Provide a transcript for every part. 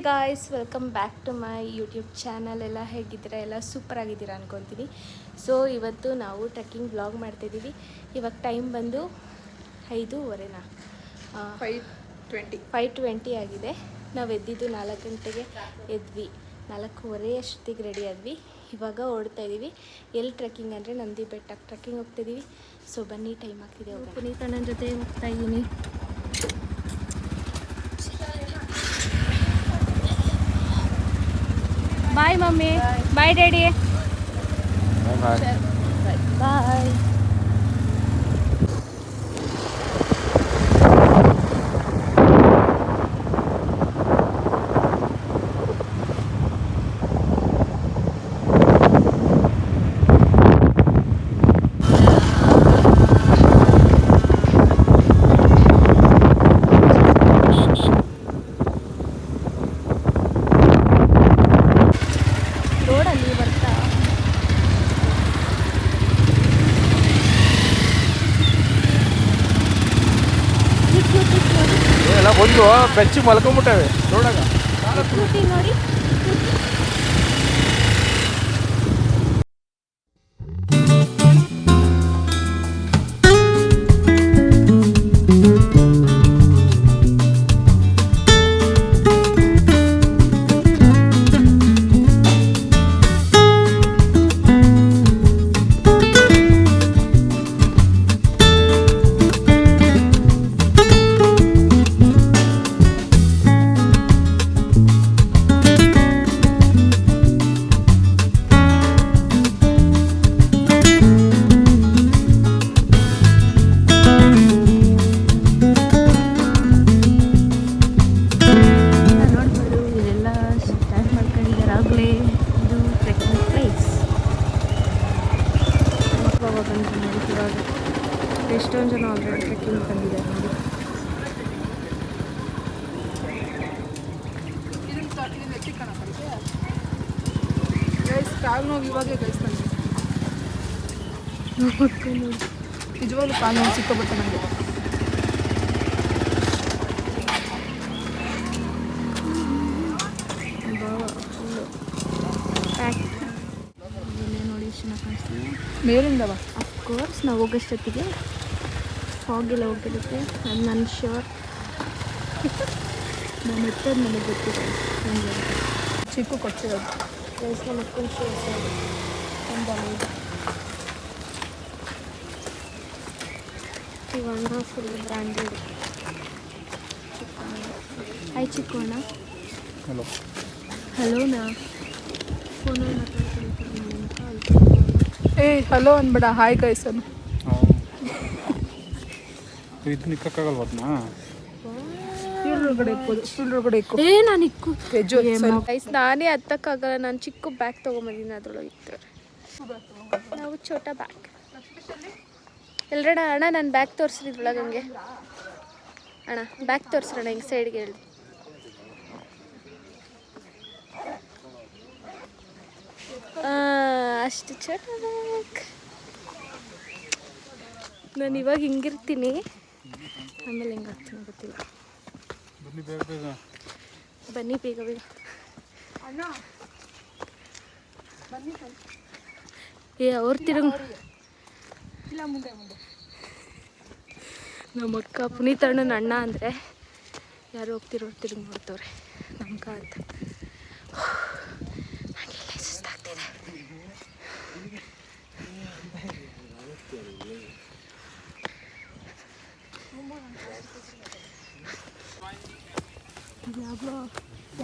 Guys, welcome back to my YouTube channel. ಎಲ್ಲ ಹೇಗಿದ್ದೀರಾ? ಎಲ್ಲ ಸೂಪರ್ ಆಗಿದ್ದೀರಾ ಅನ್ಕೊತೀನಿ. ಸೊ ಇವತ್ತು ನಾವು ಟ್ರೆಕ್ಕಿಂಗ್ ಬ್ಲಾಗ್ ಮಾಡ್ತಾಯಿದ್ದೀವಿ. ಇವಾಗ ಟೈಮ್ ಬಂದು 5:30 5:20 ಆಗಿದೆ. ನಾವು ಎದ್ದಿದ್ದು 4 ಗಂಟೆಗೆ ಎದ್ವಿ. 4:15 ಅಷ್ಟೊತ್ತಿಗೆ ರೆಡಿ ಆದ್ವಿ. ಇವಾಗ ಓಡ್ತಾ ಇದ್ದೀವಿ. ಎಲ್ಲಿ ಟ್ರೆಕ್ಕಿಂಗ್ ಅಂದರೆ ನಂದಿ ಬೆಟ್ಟಕ್ಕೆ ಟ್ರೆಕ್ಕಿಂಗ್ ಹೋಗ್ತಾಯಿದ್ದೀವಿ. ಸೊ ಬನ್ನಿ, ಟೈಮ್ ಆಗ್ತಿದೆ. ಪುನೀತ್ ಅಣ್ಣನ ಜೊತೆ ಹೋಗ್ತಾ ಇದ್ದೀನಿ. ಬಾಯ್ ಮಮ್ಮಿ, ಬಾಯ್ ಡ್ಯಾಡಿ, ಬಾಯ್. ಒಂದು ಬೆಚ್ಚಿ ಮಲ್ಕೊಂಡ್ಬಿಟ್ಟವೆ ನೋಡಾಗ ನೋಡಿ. ಎಷ್ಟೊಂದು ಜನ ಆಲ್ರೆಡಿ ಟ್ರೆಕ್ಕಿಂಗ್ ಬಂದಿದ್ದಾರೆ ನೋಡಿ. ನಿಜವಾಗ್ಲೂ ಕಾಲು ನೋವು ಸಿಕ್ಕೋಬಿಟ್ಟು ನನಗೆ. ನೋಡಿ ಎಷ್ಟು ಚೆನ್ನಾಗಿ ಕಾಣಿಸ್ತೀವಿ ಮೇಲಿಂದವ. ಅಫ್ಕೋರ್ಸ್ ನಾವು ಹೋಗೋಷ್ಟೊತ್ತಿಗೆ ಫಾಗೆಲ್ಲ ಹೋಗಿರುತ್ತೆ. ಅದು ನನ್ನ ಶೋರ್. ನಾನು ಎತ್ತೋದು ನನಗೆ ಗೊತ್ತಿದೆ. ನನಗೆ ಚಿಕ್ಕು ಕೊಡ್ತಿರೋದು ನಮ್ಮ ಅಕ್ಕನ ಶೋರ್ ಒಂದು ಇವಣ್ಣ ಫುಲ್ ಬ್ರ್ಯಾಂಡೆಡ್. ಹಾಯ್ ಚಿಕ್ಕು ಅಣ್ಣ. ಹಲೋ ಹಲೋನಾ. ಫೋನಲ್ಲಿ ಹಲೋ ಅನ್ಬೇಡ, ಹಾಯ್ ಗೈಸನು. ಇದು ನಿಕ್ಕಾಗಲ್ವ ಅದನ್ನ ಒಳಗಡೆ ಇಕ್ಕು. ನಾನು ಇಕ್ಕು ಗೈಸ್, ನಾನೇ ಹತ್ತಕ್ಕಾಗಲ್ಲ. ನಾನು ಚಿಕ್ಕ ಬ್ಯಾಗ್ ತೊಗೊಂಬಂದಿನಿ, ಅದ್ರೊಳಗೆ ಇರ್ತಾರೆ. ನಾವು ಛೋಟ ಬ್ಯಾಗ್. ಎಲ್ಲರಣ್ಣ ಅಣ್ಣ ನಾನು ಬ್ಯಾಗ್ ತೋರಿಸ್ರಿ ಇದ್ರೊಳಗೆ. ಹಂಗೆ ಅಣ್ಣ ಬ್ಯಾಗ್ ತೋರಿಸ್ರಣ್ಣ, ಹಿಂಗೆ ಸೈಡ್ಗೆ ಹೇಳಿ. ಅಷ್ಟು ಛೋಟ ಬ್ಯಾಗ್. ನಾನು ಇವಾಗ ಹಿಂಗಿರ್ತೀನಿ, ಆಮೇಲೆ ಹೆಂಗೆ ಆಗ್ತೀನಿ ಗೊತ್ತಿಲ್ಲ. ಬನ್ನಿ ಬೇಗ ಬೇಗ. ಅವ್ರು ತಿರುಗಿ ನಮ್ಮ ಅಕ್ಕ ಪುನೀತ್ ಅಣ್ಣನ ಅಣ್ಣ ಅಂದರೆ ಯಾರು ಹೋಗ್ತಿರೋರು ತಿರುಗಿ ನೋಡ್ತವ್ರೆ ನಮ್ಗೆ ಅಂತ. ನನಗೆಲ್ಲ ಸುಸ್ತಾಗ್ತಿದೆ.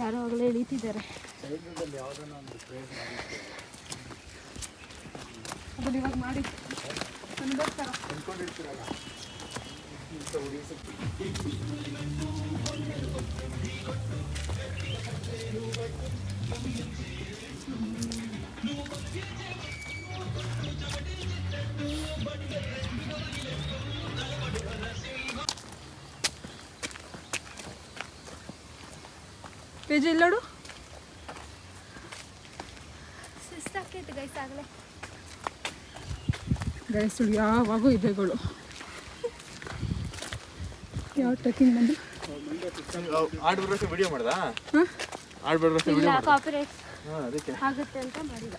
ಯಾರೋ ಆಗಲೇ ಇಳಿತಿದ್ದಾರೆ. ಅದನ್ನ ಇವಾಗ ಮಾಡಿ ಪೇಜ್ ಇಲ್ಲೋಡು. ಸುಸ್ತಾಗ್ತೈತೆ ಗೈಸ್ ಆಗಲೇ. ಗೈಸುಳು ಯಾವಾಗೂ ಇದೆಗಳು. ಯಾವ ಟ್ರೆಕ್ಕಿಂಗ್ ಬಂದು ಆಡು ವಿಡಿಯೋ ಮಾಡ್ದಾ? ಆಡ್ಬೇಡ್ರೆ ಇಲ್ಲ ಕಾಪಿರೈಟ್ ಹಾಂ ಅದಕ್ಕೆ ಆಗುತ್ತೆ ಅಂತ ಮಾಡಿಲ್ಲ.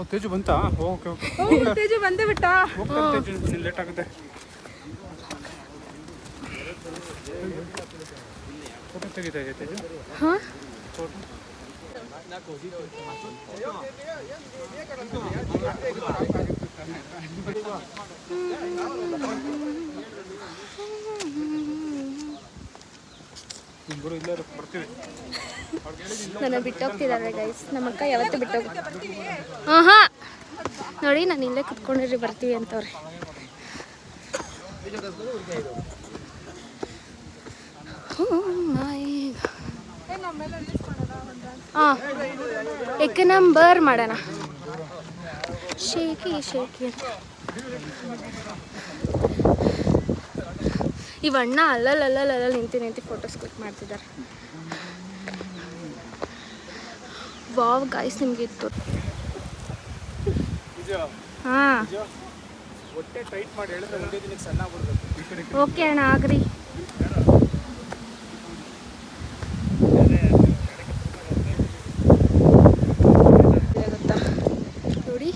ಓ ತೇಜು ಬಂತಾ? ಓಕೆ ಓಕೆ ತೇಜು ಬಂದೇ ಬಿಟ್ಟ. ಹೋಗ್ತಾರೆ ತೇಜು, ಲೇಟ್ ಆಗುತ್ತೆ. ಫೋಟೋ ತೆಗಿತಾ ಇದೆ ತೇಜು. ಹಾಂ ಫೋಟೋ ಇಬ್ಬರು ಇಲ್ಲರೂ ಬರ್ತೀವಿ. ನನ್ನ ಬಿಟ್ಟೋಗ್ತಿದ್ದಾರೆ ಗೈಸ್. ನಮ್ಮ ಅಕ್ಕ ಯಾವತ್ತೂ ಬಿಟ್ಟೋಗ. ಹಾಂ ಹಾಂ ನೋಡಿ, ನಾನು ಇಲ್ಲೇ ಕುತ್ಕೊಂಡಿರಿ ಬರ್ತೀವಿ ಅಂತವ್ರೆ. ಹಾಂ ಏಕೆ ನಂಬರ್ ಮಾಡೋಣ. ಶೇಕಿ ಶೇಕಿ ಅಂತ ಇವಣ್ಣ ಅಲ್ಲಲ್ಲ ನಿಂತು ಫೋಟೋಸ್ ಕ್ಲಿಕ್ ಮಾಡ್ತಿದ್ದಾರೆ. ವಾವ್ ಗಾಯ್ಸ್, ನಿಮಗೆ ಇತ್ತು. ಹಾಂ ಹೊಟ್ಟೆ ಟೈಟ್ ಮಾಡಿ ಹೇಳಿದ್ರೆ ಒಂದೇ ದಿನಕ್ಕೆ ಸಣ್ಣ ಆಗ್ಬಿಡ್ಬೇಕು. ಓಕೆ ಅಣ್ಣ ಆಗ್ರಿ. ಗೊತ್ತಾ ನೋಡಿ,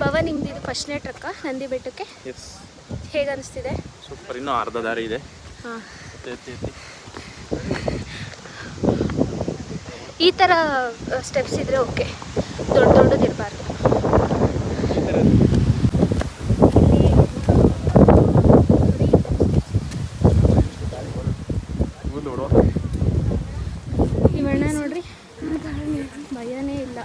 ಬಾಬಾ ನಿಮ್ದು ಇದು ಫಸ್ಟ್ನೇ ಟ್ರಕ್ಕ ನಂದಿ ಬೆಟ್ಟಕ್ಕೆ? ಎಸ್. ಹೇಗೆ ಅನಿಸ್ತಿದೆ? ಸೂಪರ್. ಇನ್ನೂ ಅರ್ಧ ದಾರಿ ಇದೆ. ಹಾಂ, ಎತ್ತಿ ಈ ಥರ ಸ್ಟೆಪ್ಸ್ ಇದ್ದರೆ ಓಕೆ, ದೊಡ್ಡದಿರಬಾರ್ದು. ಇವಣ್ಣ ನೋಡ್ರಿ, ಭಯನೇ ಇಲ್ಲ.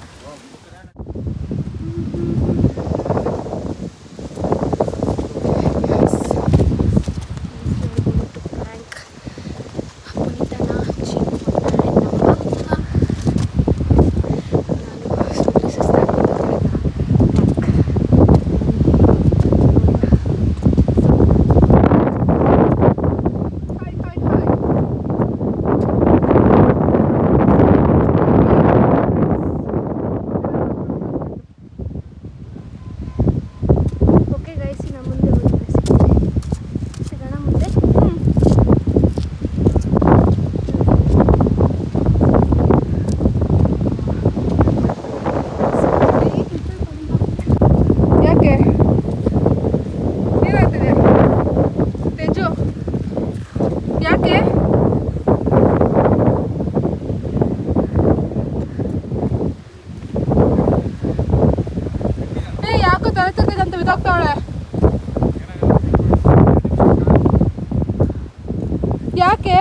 ಯಾಕೆ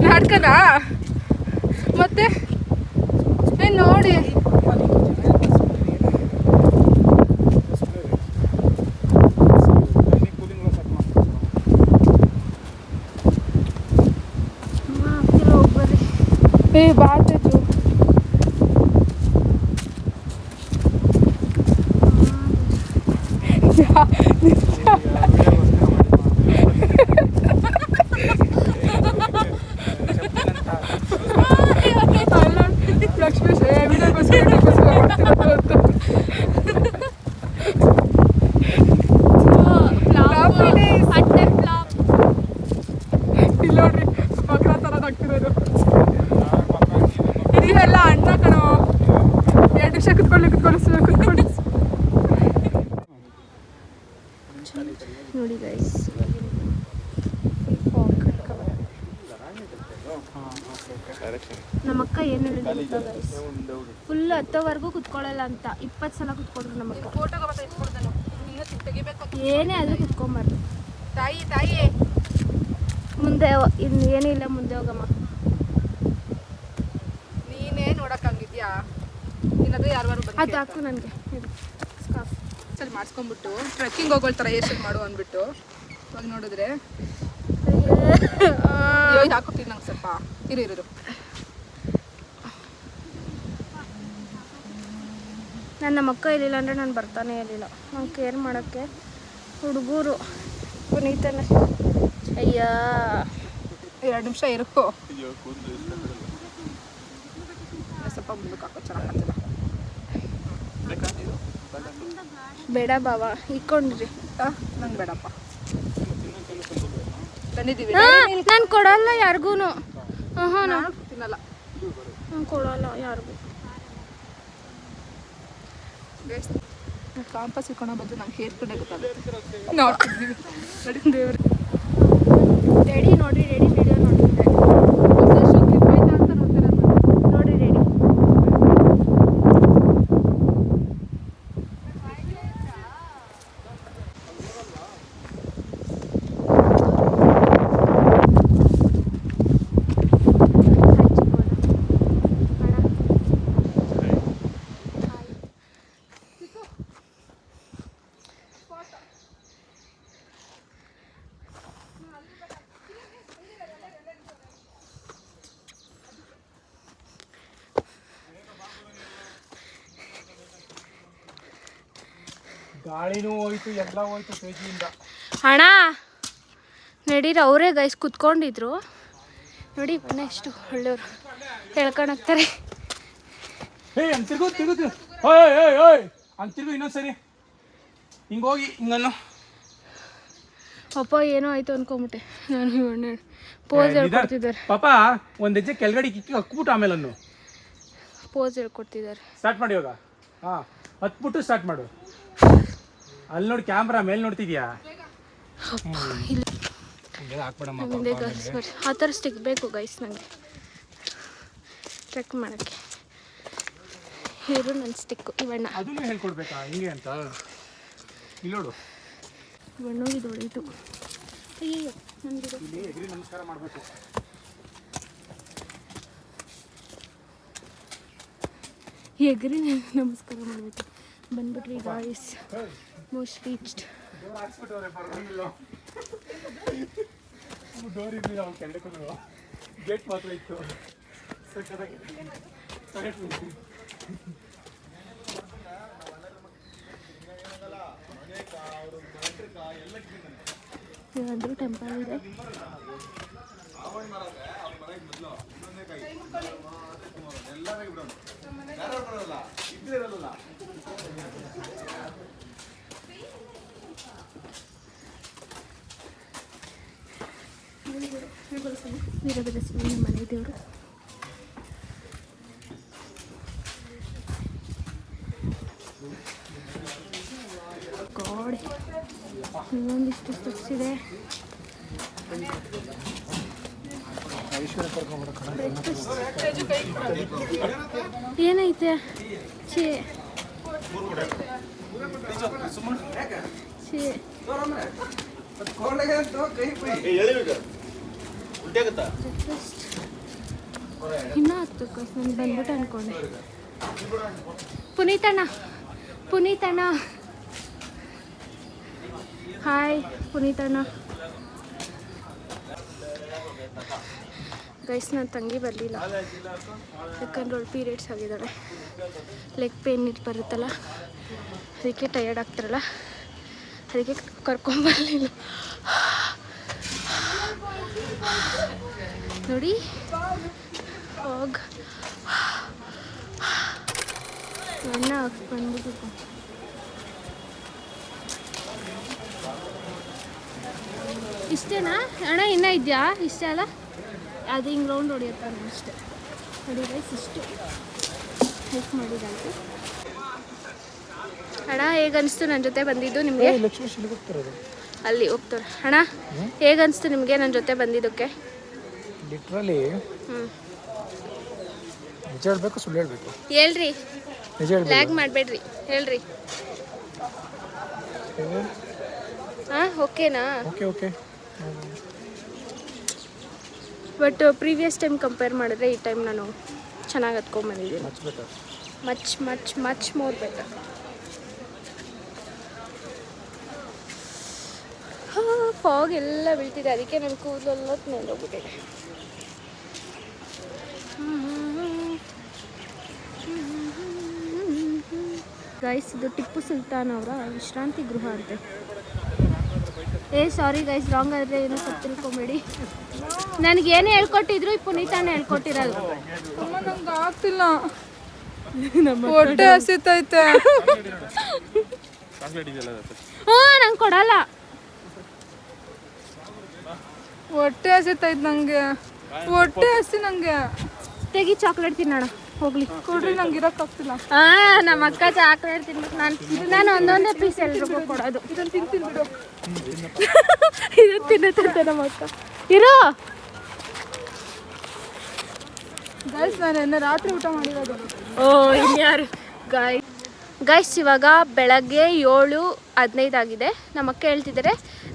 ನಾಟಕನಾ? ಮತ್ತೆ ನೋಡಿ, ಬಾತೇಜು ಲಕ್ಷ್ಮೀಶ್ ಇಲ್ಲೋಡ್ರಿ ಮಕ್ಕಳ ಥರ ಆಗ್ತಿರೋದು. ಇದೆಲ್ಲ ಅಣ್ಣ ಕಣೋ, 2 ನಿಮಿಷ ಕುತ್ಕೊಳ್ಳಿ. ನಮ್ಮಕ್ಕ ಏನು ಹೇಳಿದ್ರು ಗೈಸ್, ಫುಲ್ ಹತ್ತೋವರೆಗೂ ಕುತ್ಕೊಳ್ಳಲ್ಲ ಅಂತ 20 ಸಲ ಕುತ್ಕೊಂಡ್ರು ನಮ್ಮಕ್ಕ. ಫೋಟೋಗೆ ಬರ್ತಾ ಇಟ್ಕೊಡ್ತಾನು ತೆಗಿಬೇಕು. ಏನೇ ಆದರೂ ಕುತ್ಕೊಂಬಾರ್ದು. ತಾಯಿ ಮುಂದೆ ಇನ್ನು ಏನಿಲ್ಲ, ಮುಂದೆ ಹೋಗಮ್ಮ. ನೀನೇ ನೋಡೋಕ್ಕಾಗಿದ್ಯಾ? ಇಲ್ಲಾಂದ್ರೆ ಯಾರು ಅದು ಹಾಕು ನನಗೆ ಸ್ಕಾಫ್. ಸರಿ ಮಾಡಿಸ್ಕೊಂಡ್ಬಿಟ್ಟು ಟ್ರೆಕ್ಕಿಂಗ್ ಹೋಗೋಳ್ ಥರ ಹೇರ್ ಸ್ಟೈಲ್ ಮಾಡು ಅಂದ್ಬಿಟ್ಟು ಇವಾಗ ನೋಡಿದ್ರೆ ಇದು ಹಾಕೊಟ್ಟಿರಿ ನಂಗೆ ಸ್ವಲ್ಪ. ಇರು ನಮ್ಮ ಅಕ್ಕ ಇರಲಿಲ್ಲ ಅಂದರೆ ನಾನು ಬರ್ತಾನೆ ಇರಲಿಲ್ಲ. ನಾನು ಕೇರ್ ಮಾಡೋಕ್ಕೆ ಹುಡುಗರು ಪುನೀತನ. ಅಯ್ಯ 2 ನಿಮಿಷ ಇರು. ಸ್ವಲ್ಪ ಮುಂದಕ್ಕೆ ಹಾಕೋ, ಚೆನ್ನಾಗಿ ಕಾಣ್ತದೆ. ಬೇಡ ಬಾವ, ಇಕ್ಕೊಂಡಿರಿ. ನಂಗೆ ಬೇಡಪ್ಪ. ಬಂದಿದ್ದೀವಿ. ನಾನು ಕೊಡಲ್ಲ ಯಾರಿಗೂ. ಹಾಂ ನಾನು ತಿನ್ನಲ್ಲ. ನಾನು ಕೊಡಲ್ಲ ಯಾರಿಗೂ. ಕಾಂಪಸ್ ಇಟ್ಕೊಳೋ ಬದಲು ನಂಗೆ ಹೇರ್ ಕಡೆ ಗೊತ್ತಾಗುತ್ತೆ. ನೋಡ್ತಿದ್ದೀವಿ ದೇವ್ರು. ರೆಡಿ ನೋಡ್ರಿ, ರೆಡಿ ವಿಡಿಯೋ ನೋಡ್ತಿದ್ದೆ ಅಂತ ನೋಡ್ತಿರೋದು. ನೋಡಿ ರೆಡಿ. ಗಾಳಿನೂ ಹೋಯ್ತು, ಎಲ್ಲ ಹೋಯ್ತು ತೇಜಿಯಿಂದ. ಅಣ್ಣ ನಡೀರಿ, ಅವರೇ ಗೈಸ್ ಕುತ್ಕೊಂಡಿದ್ರು ನೋಡಿ. ಬಣ್ಣ ಎಷ್ಟು ಒಳ್ಳೆಯವರು ಹೇಳ್ಕೊಳಕ್ತಾರೆ. ತಿರ್ಗು ಓಯ್ ತಿರ್ಗು ಇನ್ನೊಂದ್ಸರಿ ಹಿಂಗೆ ಹೋಗಿ ಹಿಂಗನ್ನು. ಅಪ್ಪ ಏನೋ ಆಯ್ತು ಅನ್ಕೊಂಬಿಟ್ಟೆ ನಾನು. ಇವಣ್ಣ ಪೋಸ್ ಹೇಳ್ಕೊಡ್ತಿದ್ದಾರೆ. ಪಾಪ ಒಂದು ಹೆಜ್ಜೆ ಕೆಳಗಡೆ ಕಿಕ್ಕಿ ಹಕ್ಬಿಟ್ಟು ಆಮೇಲೆ ಅನ್ನು ಪೋಸ್ ಹೇಳ್ಕೊಡ್ತಿದ್ದಾರೆ. ಸ್ಟಾರ್ಟ್ ಮಾಡಿ ಇವಾಗ. ಹಾಂ, ಹತ್ಬಿಟ್ಟು ಸ್ಟಾರ್ಟ್ ಮಾಡು. ಅಲ್ಲಿ ನೋಡಿ, ಕ್ಯಾಮ್ರಾ ಮೇಲೆ ನೋಡ್ತಿದ್ಯಾ? ಮುಂದೆ ಗೈಸ್ ಬರ್ರಿ, ಆ ಥರ ಸ್ಟಿಕ್ ಬೇಕು ಗೈಸ್ ನನಗೆ ಟ್ರೆಕ್ ಮಾಡೋಕ್ಕೆ. ಇರು ನನ್ನ ಸ್ಟಿಕ್ಕು ಇವಣ್ಣ. ಅದನ್ನು ಹೇಳ್ಕೊಡ್ಬೇಕಾ ಹಿಂಗೆ ಅಂತ? ಇಲ್ಲಿ ನೋಡು, ಇವಣ್ಣು ಇದು ಹೊಳಿತು. ಅಯ್ಯೋ ನನಗೆ ಇಲ್ಲಿ ಎಗ್ರಿ ನಮಸ್ಕಾರ ಮಾಡಬೇಕು. ಎಗ್ರಿ ನಮಸ್ಕಾರ ಮಾಡಬೇಕು. ಬಂದ್ಬಿಟ್ರಿ ಗಾಯ್ಸ್, ಮೋಸ್ಟ್ ರೀಚ್ಡ್. ಡೋರ್ ಇರಲಿಲ್ಲ, ಅವ್ನು ಕೆಳಕ್ಕೆ ಗೇಟ್ ಮಾತ್ರ ಇತ್ತು. ಇವಂದ್ರೂ ಟೆಂಪಲ್ ಇದೆ. ವೀರಭದ್ರಸ್ವಾಮಿ ಮನೆ ದೇವರು. ಗಾಡ್, ಇನ್ನೊಂದಿಷ್ಟು ಸ್ಟೆಪ್ಸ್ ಇದೆ. ಏನೈತೆ ಛೇ ಛೇ. ಇನ್ನೂ ಹತ್ತಕ್ಕೆ ನಾನು ಬಂದ್ಬಿಟ್ಟು ಅನ್ಕೊಂಡೆ. ಪುನೀತಣ್ಣ ಹಾಯ್ ಪುನೀತಣ್ಣ. ಗೈಸ್ ನನ್ನ ತಂಗಿ ಬರಲಿಲ್ಲ, ಯಾಕಂದ್ರೆ ಅವಳು ಪೀರಿಯಡ್ಸ್ ಆಗಿದ್ದಾಳೆ. ಲೆಗ್ ಪೇನ್ ಬರುತ್ತಲ್ಲ, ಅದಕ್ಕೆ ಟಯರ್ಡ್ ಆಗ್ತಾರಲ್ಲ, ಅದಕ್ಕೆ ಕರ್ಕೊಂಬರಲಿಲ್ಲ. ನೋಡಿ ಹೋಗ್ ಎಣ್ಣೆ ಹಾಕ್ಸ್ಕೊಂಡ್ಬಿಟ್ಟು. ಇಷ್ಟೇನಾ ಅಣ್ಣ? ಇನ್ನೂ ಇದೆಯಾ? ಇಷ್ಟೇ ಅಲ್ಲ, ಅದು ಹಿಂಗೆ ರೌಂಡ್ ಹೊಡಿಯುತ್ತಾನೆ ಅಷ್ಟೇ. ನೋಡಿ ಗೈಸ್, ಇಷ್ಟು ಹೆಲ್ಪ್ ಮಾಡಿದಾಯ್ತು. ಅಣ್ಣ ಹೇಗನ್ನಿಸ್ತು ನನ್ನ ಜೊತೆ ಬಂದಿದ್ದು ನಿಮಗೆ? ಅಲ್ಲಿ ಹೋಗ್ತಾರೆ. ಅಣ್ಣ ಹೇಗನ್ನಿಸ್ತು ನಿಮಗೆ ನನ್ನ ಜೊತೆ ಬಂದಿದ್ದಕ್ಕೆ? ಲಿಟ್ರಲಿ ನಿಜ ಹೇಳ್ಬೇಕು ಸುಳ್ಳು ಹೇಳ್ಬೇಕು? ಹೇಳ್ರಿ, ನಿಜ ಹೇಳ್ಬೇಕು. ಲ್ಯಾಗ್ ಮಾಡಬೇಡ್ರಿ, ಹೇಳ್ರಿ. ಹಾಂ ಓಕೆನಾ? Okay okay. But previous time compare ಮಾಡಿದ್ರೆ ಈ ಟೈಮ್ ನಾನು ಚೆನ್ನಾಗಿ ಹತ್ಕೊಂಡ್ಬಂದಿದ್ದೀನಿ. Much better. Much much much more better. Fog ಎಲ್ಲ ಬೀಳ್ತಿದೆ, ಅದಕ್ಕೆ ನನ್ನ ಕೂದಲೆಲ್ಲ ನೆಂದೋಗ್ಬಿಟ್ಟಿದೆ. ಗೈಸ್, ಇದು ಟಿಪ್ಪು ಸುಲ್ತಾನ್ ಅವರ ವಿಶ್ರಾಂತಿ ಗೃಹ ಅಂತೆ. ಸಾರಿ ಗೈಸ್, ರಾಂಗ್ ಆದರೆ ಏನೋ ಸ್ವಲ್ಪ ತಿಳ್ಕೊಂಬೇಡಿ. ನನಗೇನೇ ಹೇಳ್ಕೊಟ್ಟಿದ್ರು ಈ ಪುನೀತಾನೇ ಹೇಳ್ಕೊಟ್ಟಿರೋದು. ನಂಗೆ ಆಗ್ತಿಲ್ಲ, ಹೊಟ್ಟೆ ಹಸಿತೈತೆ. ನಂಗೆ ಕೊಡಲ್ಲ. ಹೊಟ್ಟೆ ಹಸಿತೈತೆ ನಂಗೆ, ಹೊಟ್ಟೆ ಹಸಿ ನಂಗೆ. ತೆಗಿ, ಚಾಕ್ಲೇಟ್ ತಿನ್ನೋಣ ಹೋಗ್ಲಿ. ಕೊಡ್ರಿ, ನಂಗೆ ಇರೋಕ್ಕಾಗ್ತಿಲ್ಲ. ನಮ್ಮ ಅಕ್ಕ ಚಾಕ್ಲೇಟ್ ತಿನ್ಬೇಕು. ನಾನು ಒಂದೊಂದೇ ಪೀಸ್ ಎಲ್ರಿಗೂ ಕೊಡೋದು. ಇದನ್ನು ತಿಂತೀನಿ ಬಿಡು. ಇದು ತಿನ್ನುತ್ತಂತೆ ನಮ್ಮ ಅಕ್ಕ. ಇರೋ ಗೈಸ್, ನಾನು ನಿನ್ನೆ ರಾತ್ರಿ ಊಟ ಮಾಡಿರೋದು. ಇನ್ಯಾರು ಗೈಸ್, ಇವಾಗ ಬೆಳಗ್ಗೆ 7:15 ಆಗಿದೆ. ನಮ್ಮ ಅಕ್ಕ ಹೇಳ್ತಿದ್ದಾರೆ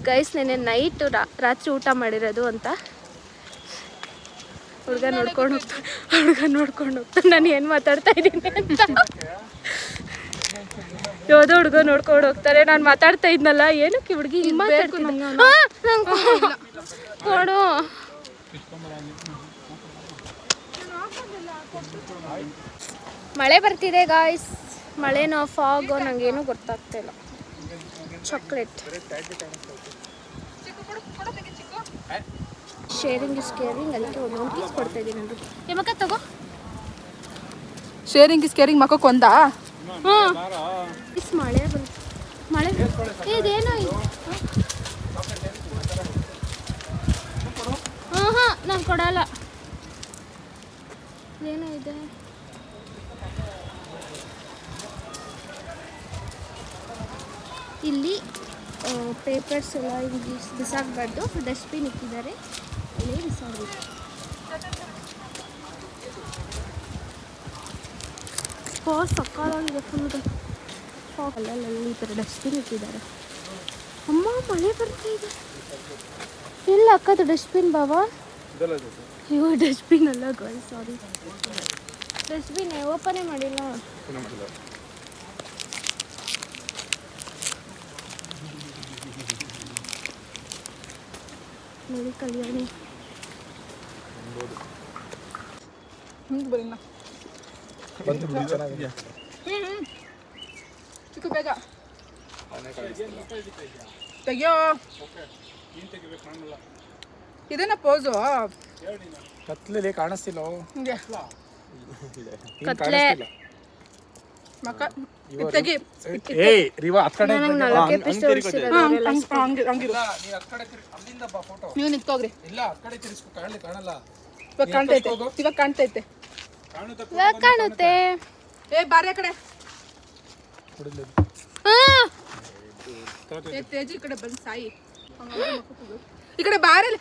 ಗೈಸ್ ನೆನ್ನೆ ನೈಟು ರಾತ್ರಿ ಊಟ ಮಾಡಿರೋದು ಅಂತ. ಹುಡುಗ ನೋಡ್ಕೊಂಡು ಹೋಗ್ತಾನೆ ನಾನು ಏನು ಮಾತಾಡ್ತಾ ಇದ್ದೀನಿ ಅಂತ. ಯಾವುದೋ ಹುಡುಗ ನೋಡ್ಕೊಂಡು ಹೋಗ್ತಾರೆ. ನಾನು ಮಾತಾಡ್ತಾ ಇದ್ನಲ್ಲ, ಏನಕ್ಕೆ ಹುಡುಗಿ ಕೊಡು. ಮಳೆ ಬರ್ತಿದೆ ಗಾಯ್ಸ್. ಮಳೆನೋ ಫಾಗೋ ನನಗೇನು ಗೊತ್ತಾಗ್ತಾ ಇಲ್ಲ. ಚಾಕ್ಲೇಟ್. ಶೇರಿಂಗ್ ಇಸ್ ಕೇರಿಂಗ್, ಅದಕ್ಕೆ ಒಂದೊಂದು ಪೀಸ್ ಕೊಡ್ತಾ ಇದ್ದೀನಿ ನೋಡಿ. ನಿಮ್ಮಕ್ಕ ತಗೋ. ಶೇರಿಂಗ್ ಇಸ್ ಕೇರಿಂಗ್ ಮಕ್ಕಕ್ಕೆ ಒಂದಾ? ಹಾಂ, ಇಸ್ ಮಳೆ ಬಂತು. ಮಳೆ ಇದೇನೋ ಇದು. ಹಾಂ ನಾನು ಕೊಡಲ್ಲ. ಏನೋ ಇದೆ. ಇಲ್ಲಿ ಪೇಪರ್ಸ್ ಎಲ್ಲ ಹಿಂಗೆ ಬಿಸಾಕಬಾರ್ದು. ಡಸ್ಟ್ಬಿನ್ ಇಟ್ಟಿದ್ದಾರೆ, ಅಲ್ಲೇ ಬಿಸಾಡಬೇಕು. ಸಕ್ಕತ್ತಾಗಿದೆ ಫುಲ್. ಅಲ್ಲಲ್ಲಿ ಈ ಥರ ಡಸ್ಟ್ಬಿನ್ ಇಟ್ಟಿದ್ದಾರೆ. ಅಮ್ಮ, ಮಳೆ ಬರ್ತಾ ಇದೆ. ಇಲ್ಲ ಅಕ್ಕದು ಡಸ್ಟ್ಬಿನ್ ಬಾವಾ. ಅಯ್ಯೋ, ಡಸ್ಟ್ಬಿನ್ ಅಲ್ಲ ಗಾಯ್ಸ್, ಸಾರಿ. ಡಸ್ಟ್ಬಿನ್ ಓಪನೇ ಮಾಡಿಲ್ಲ. ನೋಡಿ ಕಲ್ಯಾಣಿ. ಬರೀನ ಚಿಕ್ಕ ಬೇಗ ತೆಗಿಯೋ. ಇದೇನ ಪೋಸು? ಕತ್ಲಲ್ಲಿ ಕಾಣಿಸ್ತಿಲ್ಲ. ಕತ್ಲೆ ಮಕ್ಕ ತೆಗಿ. ಏಯ್ ರಿವಾ, ಆ ಕಡೆ ನೀವು ನಿಂತ್ಕೋಗ್ರಿ. ಇಲ್ಲ, ಆ ಕಡೆ ತಿರ್ಸ್ಕೊ, ಕಾಣಲ್ಲ. ಇವಾಗ ಕಾಣ್ತೈತೆ, ಇವಾಗ ಕಾಣ್ತೈತೆ. ಕಾಣುತ್ತೆ. ಬಾರಿ ಆ ಕಡೆ. ತೇಜು ಈ ಕಡೆ ಬಂದು ಸಾಯಿ. ಈ ಕಡೆ ಬಾರಲ್ಲಿ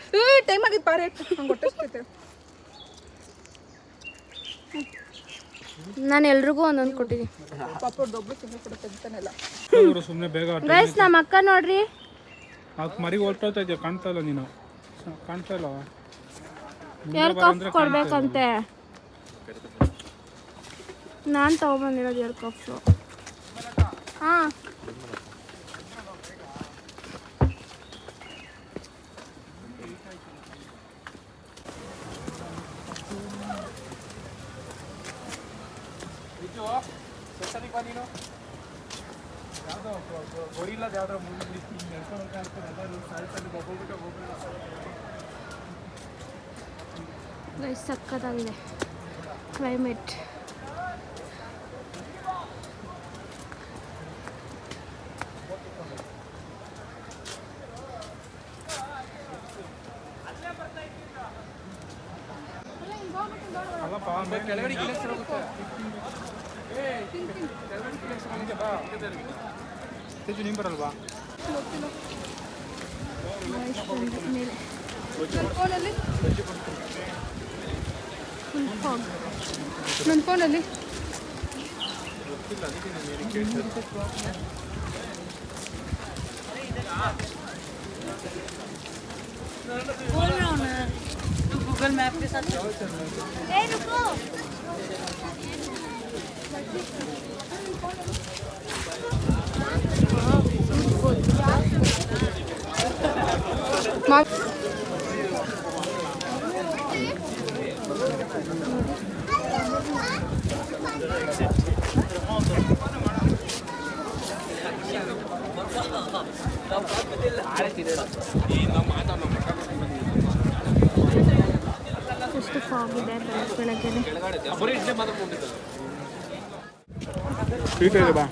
ಟೈಮ್ ಆಗಿದ್ದು ಬಾರಿ. ಹಂಗೆ ಹೊಟ್ಟೆ. ನಾನು ಎಲ್ರಿಗೂ ಒಂದೊಂದು ಕೊಟ್ಟಿದ್ದೀನಿ. ಪಾಪಡ್ದು ಒಬ್ಬರು ಸುಮ್ಮನೆ ಕೂಡ ತೆಗಿತಾನೆಲ್ಲ. ಸುಮ್ಮನೆ ಬೇಗ ಗೈಸ್, ನಮ್ಮ ಅಕ್ಕ ನೋಡ್ರಿ. ಮರಿ ಹೊರಟೋಗ್ತಾ ಇದೆಯಾ? ಕಾಣ್ತಾ ಇಲ್ಲ ನೀನು, ಕಾಣ್ತಾ ಇಲ್ಲ. ಏರ್ ಕಾಫ್ ಕೊಡ್ಬೇಕಂತೆ. ನಾನು ತಗೊಬಂದಿರೋದು ಏರ್ ಕಾಫು. ಹಾಂ, ಸಕ್ಕತ್ತಾಗಿದೆ ಕ್ಲೈಮೇಟ್. ಬರಲ್ವಾ? ನನ್ನ ಫೋನಲ್ಲಿ गूगल मैप के साथ ಎಷ್ಟು ಫಾಗ್ ಇದೆ ಬೆಳಗ್ಗೆನೆ. ಸ್ವೀಟ್ ಇದೆ ಬಾ,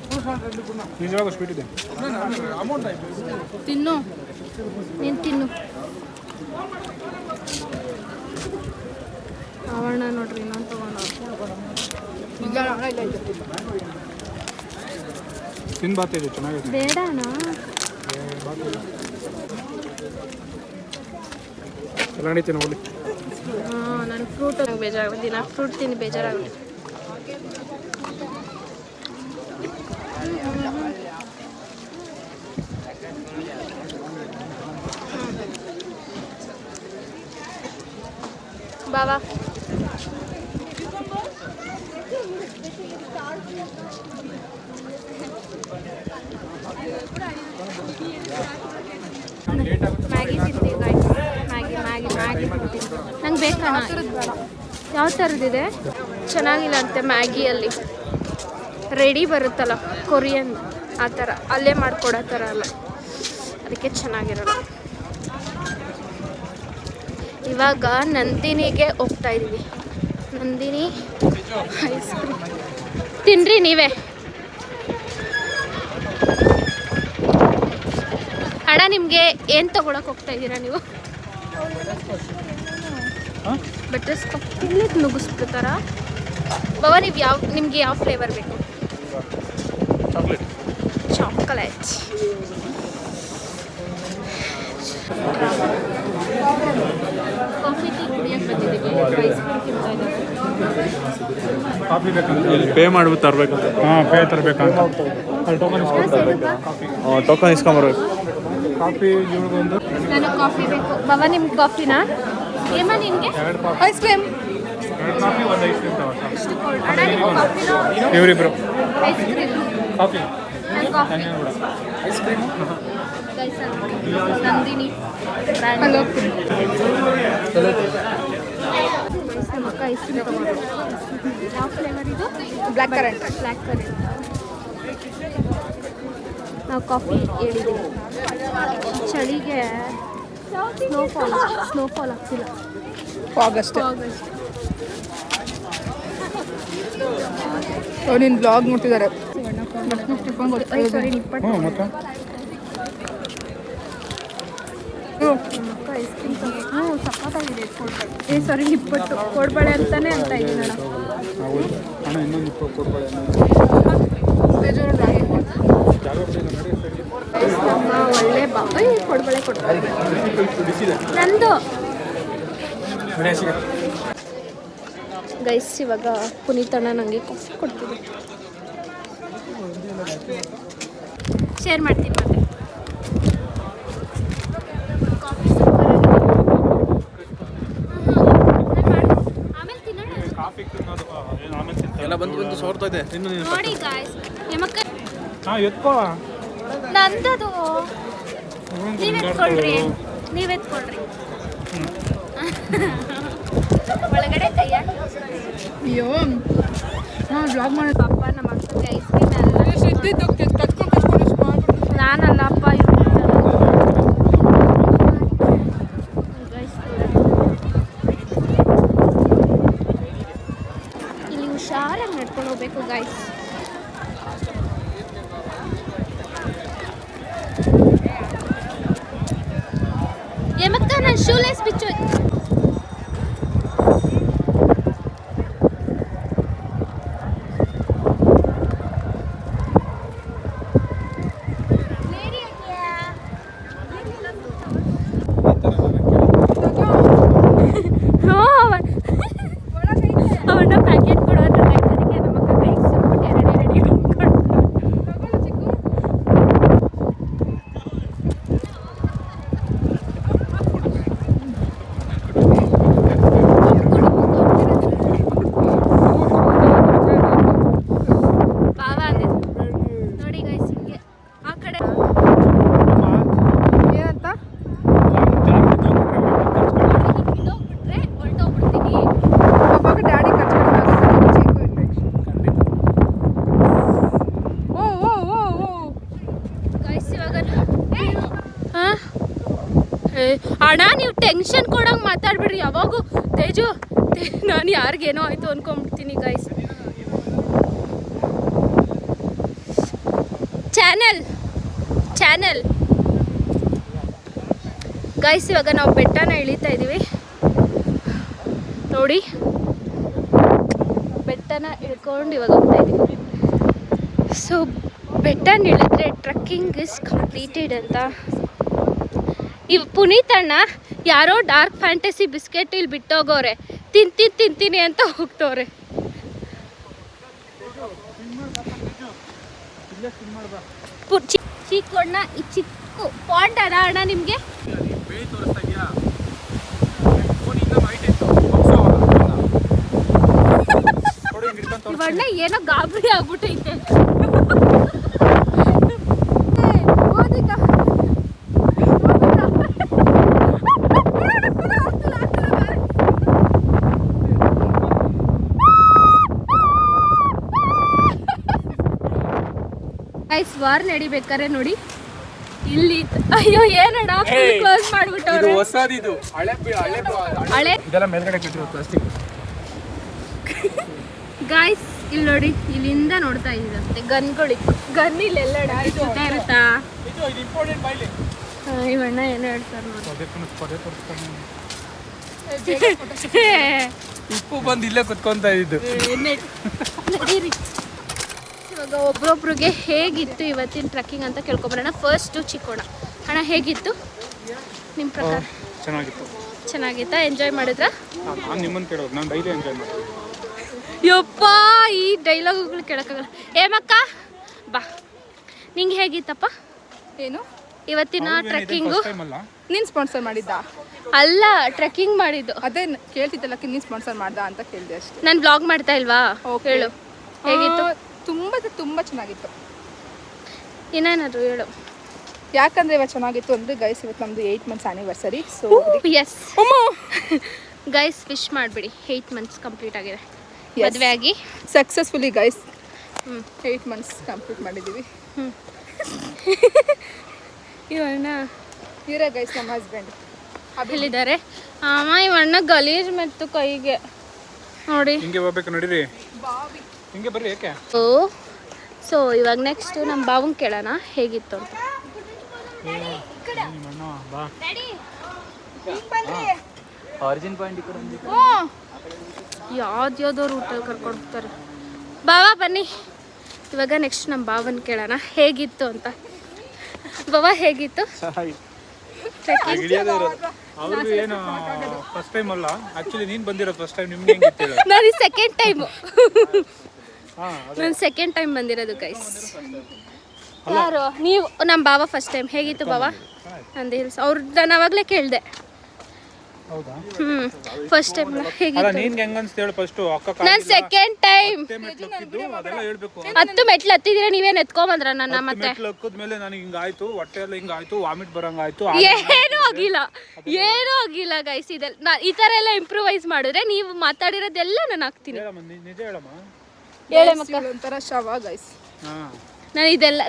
ನಿಜವಾಗ ಸ್ವೀಟ್ ಇದೆ. ತಿನ್ನು. ನೀನು ತಿನ್ನು. ಅವಣ್ಣ ನೋಡ್ರಿ ಇನ್ನೊಂದು ತೊಗೊಂಡು ಇಲ್ಲ ಹಣ ಇಲ್ಲ ಇದೆ. ತಿನ್ ಬಾತಿದೆ, ಚೆನ್ನಾಗಿದೆ. ಬೇಡ ಅಣ್ಣ. ಎಲ್ಲ ನಡೀತೀನಿ ಹೋಗ್ಲಿ. ಹಾಂ ನಾನು ಫ್ರೂಟ್ ಬೇಜಾರಾಗುತ್ತೆ, ದಿನ ಫ್ರೂಟ್ ತಿಂದು ಬೇಜಾರಾಗುತ್ತೆ. ಬಾಬಾ ಮ್ಯಾಗಿ ತಿಂತೀವಿ ಗಾಯ್ಸ್. ಮ್ಯಾಗಿ ನಂಗೆ ಬೇಕಣ್ಣ. ಯಾವ ಥರದ್ದಿದೆ? ಚೆನ್ನಾಗಿಲ್ಲ ಅಂತೆ ಮ್ಯಾಗಿಯಲ್ಲಿ. ರೆಡಿ ಬರುತ್ತಲ್ಲ ಕೊರಿಯನ್, ಆ ಥರ ಅಲ್ಲೇ ಮಾಡಿಕೊಡೋ ಥರ ಅಲ್ಲ, ಅದಕ್ಕೆ ಚೆನ್ನಾಗಿರಲ್ಲ. ಇವಾಗ ನಂದಿನಿಗೆ ಹೋಗ್ತಾ ಇದ್ದೀವಿ. ನಂದಿನಿ ಐಸ್ ಕ್ರೀಮ್ ತಿನ್ರಿ ನೀವೇ. ಅಣ್ಣ ನಿಮಗೆ ಏನು ತೊಗೊಳಕ್ಕೆ ಹೋಗ್ತಾ ಇದ್ದೀರಾ ನೀವು? ಬಟರ್ ಸ್ಕಾಚ್ ತಿನ್ಲಿಕ್ಕೆ ನುಗ್ಗಿಸ್ಬಿಡ್ತಾರಾ? ಬಾಬಾ ನಿಮ್ಗೆ ಯಾವ ಫ್ಲೇವರ್ ಬೇಕು? ಚಾಕ್ಲೇಟ್. ಕಾಫಿ ಟೀ ಕುಡಿಯಕ್ಕೆ ಬಂದಿದ್ದೀವಿ. ಐಸ್ ಕ್ರೀಮ್ ತಿಂತಾ ಇದ್ದೀವಿ. ಕಾಫಿ ಬೇಕಂತ ಪೇ ಮಾಡ್ಬಿಟ್ಟು ತರಬೇಕಂತ. ಹಾಂ, ಪೇ ತರಬೇಕಂತ. ಅಲ್ಲಿ ಟೋಕನ್ ಇಸ್ಕೊಂಬರ್ಬೇಕು. ಕಾಫಿ ಇವ್ರಿಗೊಂದು. ನಾನು ಕಾಫಿ ಬೇಕು. ಬಾಬಾ ನಿಮ್ಗೆ ಕಾಫಿನಾ? ಏಮ ನಿನಗೆ? Ice cream. 2 coffee 1 ice cream ತಗೋ. ಎಷ್ಟು ಕೋಲ್ಡ್? ಅಣ್ಣ ನಿಮ್ಗೆ ಕಾಫಿನೋ ಇವರಿಬ್ರು ಐಸ್ ಕ್ರೀಮ್? ಕಾಫಿ. ನಾನು coffee. Ice cream guys Nandini brand. Hello. ನಮ್ಮ ಅಕ್ಕ ಐಸ್ ಕ್ರೀಮ್ ತಗೊಂಡು. ಯಾವ ಫ್ಲೇವರ್ ಇದು? Black current. Black current. ನಾವು ಕಾಫಿ ಹೇಳಿದ್ದೀವಿ. ಚಳಿಗೆ ಸ್ನೋಫಾಲ್ ಆಗ್ತಿಲ್ಲ. ಆಗಸ್ಟ್ ನಿನ್ನ ಬ್ಲಾಗ್ ನೋಡ್ತಿದ್ದಾರೆ. ಸಾರಿ ನಿಪ್ಪಟ್ಟು. ಹ್ಞೂ ಮತ್ತೆ ನಮ್ಮ ಅಕ್ಕ ಐಸ್ ಕ್ರೀಮ್ ತಗೊಂಡು ಸಕ್ಕತ್ತಾಗಿದೆ. ಕೋಡ್ಬಳೆ ಸಾರಿ ನಿಪ್ಪಟ್ಟು ಕೋಡ್ಬಳೆ ಅಂತಾನೆ ಅಂತ ಇದ್ದೀನಿ ಅಣ್ಣ. ಹೌದು ಅಣ್ಣ, ಇನ್ನೊಂದು ಕೊಡ್ಬೇಡಿ. ಅಮ್ಮ ಒಳ್ಳೆ ಬಾಬಾ ಕೊಡ್ಬಳೆ ಕೊಡ್ತಾರೆ. ನಂದು ಗೈಸ್ ಇವಾಗ ಪುನೀತಣ್ಣ ನನಗೆ ಕಾಫಿ ಕೊಡ್ತೀನಿ. ಶೇರ್ ಮಾಡ್ತೀನಿ ಮತ್ತೆ. ಕಾಫಿ ಸೂಪರ್ ಆಮೇಲೆ ತಿನ್ನೋಣ. ಎಲ್ಲ ಬಂದು ಸೋರ್ತಾ ಇದೆ. ಇನ್ನು ನೀನು ನೋಡಿ ಗಾಯ್ಸ್ ಯಮಕ್ಕ ಹಾಂ ಎತ್ಕೋ. ನಂದದು ನೀವೆತ್ಕೊಳ್ರಿ. ಒಳಗಡೆ ಕೈಯ ಅಯ್ಯೋ ಹಾಂ ಬ್ಲಾಗ್ ಮಾಡಿ. ಪಾಪ ನಮ್ಮ ಅಕ್ಕಗೆ ಐಸ್ ಕ್ರೀಮ್ ಎಲ್ಲ ಇದ್ದಿದ್ದು ಕಚ್ಕೊಂಡು ಇಷ್ಟು ಮಾಡ್ಬಿಟ್ಟು. ನಾನಲ್ಲಪ್ಪ ಇಲ್ಲಿ ಹುಷಾರಾಗಿ ನಡ್ಕೊಂಡು ಹೋಗ್ಬೇಕು ಗಾಯ್ಸ್. ಏಮಕ್ಕ ನಾನು ಶೂಲೇಸ್ ಬಿಚ್ಚು. ಅಣ್ಣ ನೀವು ಟೆನ್ಷನ್ ಕೊಡಂಗೆ ಮಾತಾಡ್ಬಿಡ್ರಿ ಯಾವಾಗೂ ತೇಜು ನಾನು ಯಾರಿಗೇನೋ ಆಯಿತು ಅನ್ಕೊಂಡ್ಬಿಡ್ತೀನಿ ಗೈಸ್. ಚಾನಲ್ ಗೈಸ್, ಇವಾಗ ನಾವು ಬೆಟ್ಟನ ಇಳಿತಾ ಇದ್ದೀವಿ ನೋಡಿ. ಬೆಟ್ಟನ ಇಳ್ಕೊಂಡು ಇವಾಗ ಹೋಗ್ತಾ ಇದ್ದೀವಿ. ಸೊ ಬೆಟ್ಟನ ಇಳಿದ್ರೆ ಟ್ರಕ್ಕಿಂಗ್ ಇಸ್ ಕಂಪ್ಲೀಟೆಡ್ ಅಂತ. ಪುನೀತ್ ಅಣ್ಣ ಯಾರೋ ಡಾರ್ಕ್ ಫ್ಯಾಂಟಸಿ ಬಿಸ್ಕೆಟ್ ಇಲ್ಲಿ ಬಿಟ್ಟೋಗೋರೆ, ತಿಂತೀನಿ ಅಂತ ಹೋಗ್ತವ್ರೆ. ಚಿಕ್ಕಣ್ಣ ಈ ಚಿಕ್ಕ ಪಾಯಿಂಟ್ ಅಣ್ಣ ನಿಮಗೆ ಇವಣ್ಣ ಏನೋ ಗಾಬರಿ ಆಗ್ಬಿಟ್ಟೈತೆ. ವಾರ್ ನಡಿಬೇಕಾರೆ ನೋಡಿ ಇಲ್ಲಿ. ಅಯ್ಯೋ ಏನಣ್ಣ ಕ್ಲೋಸ್ ಮಾಡ್ಬಿಟ್ಟವ್ರೆ. ಹೊಸದಿದು ಹಳೆ ಇದೆಲ್ಲ ಮೇಲ್ಗಡೆ ಕಟ್ಟಿರೋ ಪ್ಲಾಸ್ಟಿಕ್. ಗಾಯ್ಸ್ ಇಲ್ಲಿ ನೋಡಿ, ಇಲ್ಲಿಂದ ನೋಡ್ತಾ ಇದ್ದಂತೆ ಗನ್ ಇಲ್ಲೆಲ್ಲ ಇರುತ್ತಾ. ಇವಣ್ಣ ಏನೋ ಹೇಳ್ತಾರೆ ಉಪ್ಪು ಬಂದು ಇಲ್ಲೇ ಕುತ್ಕೊಂತ ಇದ್ದು. ನಡೀರಿ. ಇವಾಗ ಒಬ್ರೊಬ್ರಿಗೆ ಹೇಗಿತ್ತು ಇವತ್ತಿನ ಟ್ರೆಕ್ಕಿಂಗ್ ಅಂತ ಕೇಳ್ಕೊಬರೋಣ. ಫಸ್ಟು ಚಿಕ್ಕೋಣ. ಅಣ್ಣ ಹೇಗಿತ್ತು ನಿಮ್ಮ ಪ್ರಕಾರ? ಚೆನ್ನಾಗಿತ್ತಾ? ಎಂಜಾಯ್ ಮಾಡಿದ್ರಾ? ನಾನು ನಿಮ್ಮನ್ನು ಕೇಳೋದು, ನಾನು ಡೈಲಿ ಎಂಜಾಯ್ ಮಾಡ್ತೀನಿ. ಯಪ್ಪ ಈ ಡೈಲಾಗುಗಳು ಕೇಳೋಕ್ಕಾಗಲ್ಲ. ಏಮಕ್ಕ ಬಾ, ನಿಂಗೆ ಹೇಗಿತ್ತಪ್ಪ ಏನು ಇವತ್ತಿನ ಟ್ರೆಕ್ಕಿಂಗು? ನೀನು ಸ್ಪಾನ್ಸರ್ ಮಾಡಿದ್ದ? ಅಲ್ಲ, ಟ್ರೆಕ್ಕಿಂಗ್ ಮಾಡಿದ್ದು. ಅದೇ ಕೇಳ್ತಿದ್ದಲ್ಲ, ನೀನು ಸ್ಪಾನ್ಸರ್ ಮಾಡ್ದ ಅಂತ ಕೇಳಿದೆ ಅಷ್ಟೇ. ನಾನು ಬ್ಲಾಗ್ ಮಾಡ್ತಾ ಇಲ್ವಾ? ಹೇಳು ಹೇಗಿತ್ತು? ತುಂಬ ಚೆನ್ನಾಗಿತ್ತು. ಇನ್ನೇನಾದ್ರು ಹೇಳು. ಯಾಕಂದ್ರೆ ಇವತ್ತು ಚೆನ್ನಾಗಿತ್ತು ಅಂದರೆ ಗೈಸ್, ಇವತ್ತು ನಮ್ಮದು 8 months anniversary. So yes guys, wish ಮಾಡಿಬಿಡಿ. 8 months ಕಂಪ್ಲೀಟ್ ಆಗಿದೆ ಮದುವೆ ಆಗಿ ಸಕ್ಸಸ್ಫುಲಿ ಗೈಸ್. 8 months ಕಂಪ್ಲೀಟ್ ಮಾಡಿದ್ದೀವಿ. ಇವಣ್ಣ ಇವರೇ ಗೈಸ್ ನಮ್ಮ ಹಸ್ಬೆಂಡ್ ಎಲ್ಲಿದ್ದಾರೆ? ಅಮ್ಮ ಇವಣ್ಣ ಗಲೀಜ್ ಮತ್ತು ಕೈಗೆ ನೋಡಿ ಹಿಂಗೆ ಹೋಗ್ಬೇಕು ನಡೀರಿ, ಹಿಂಗೆ ಬರ್ರಿ. ಯಾಕೆ? ಸೊ ಇವಾಗ ನೆಕ್ಸ್ಟ್ ನಮ್ಮ ಬಾವಂಗ್ ಕೇಳೋಣ ಹೇಗಿತ್ತು ಅಂತ. ಯಾವ್ದ್ಯಾವ್ದೋ ರೂಟಲ್ಲಿ ಕರ್ಕೊಂಡು ಹೋಗ್ತಾರೆ. ಬಾವಾ ಬನ್ನಿ. ಇವಾಗ ನೆಕ್ಸ್ಟ್ ನಮ್ಮ ಬಾವನ್ ಕೇಳೋಣ ಹೇಗಿತ್ತು ಅಂತ. ಬಾವಾ ಹೇಗಿತ್ತು? ಅವ್ರಿಗೆ ಏನು ಫಸ್ಟ್ ಟೈಮ್ ಅಲ್ಲ, ಆಕ್ಚುಲಿ ನೀನು ಬಂದಿರೋದು ಫಸ್ಟ್ ಟೈಮ್. ನಿಮ್ಗೆ ಹೆಂಗಿತ್ತು? ನಾನು ಸೆಕೆಂಡ್ ಟೈಮು. ನಾನು ಸೆಕೆಂಡ್ ಟೈಮ್ ಬಂದಿರೋದು ಗೈಸ್. ಯಾರು ನೀವು? ನಮ್ಮ ಬಾವ ಫಸ್ಟ್ ಟೈಮ್. ಹೇಗಿತ್ತು ಬಾವ? ನಂದು ಹಿಲ್ಸ್. ನಾನು ಅವಾಗಲೇ ಕೇಳಿದೆ. ಹೌದಾ? ಫಸ್ಟ್ ಟೈಮ್ ಹೇಗಿತ್ತು? ನಿನ್ಗೆ ಹೆಂಗ ಅನ್ಸ್ತು ಹೇಳು ಫಸ್ಟ್. ನಾನು ಸೆಕೆಂಡ್ ಟೈಮ್. ಅದೆಲ್ಲ ಹೇಳ್ಬೇಕು. 10 ಮೆಟ್ಲು ಹತ್ತಿದ್ರೆ ನೀವೇನು ಎತ್ಕೊಂಬಂದ್ರ ನನ್ನ? ಮತ್ತೆ ಹಕ್ಕದ್ಮೇಲೆ ನನಗೆ ಹಿಂಗಾಯ್ತು, ಹೊಟ್ಟೆ ಎಲ್ಲ ಹಿಂಗಾಯ್ತು, ವಾಮಿಟ್ ಬರಂಗಾಯ್ತು. ಏನೂ ಆಗಿಲ್ಲ ಗೈಸ್. ಇದೆಲ್ಲ ಈ ಥರ ಎಲ್ಲ ಇಂಪ್ರೂವೈಸ್ ಮಾಡಿದ್ರೆ ನೀವು ಮಾತಾಡಿರೋದೆಲ್ಲ ನಾನು ಹಾಕ್ತೀನಿ. ನಿಜ ಹೇಳಮ್ಮ. ಒಂಥರ ಶವ ಗೈಸ್.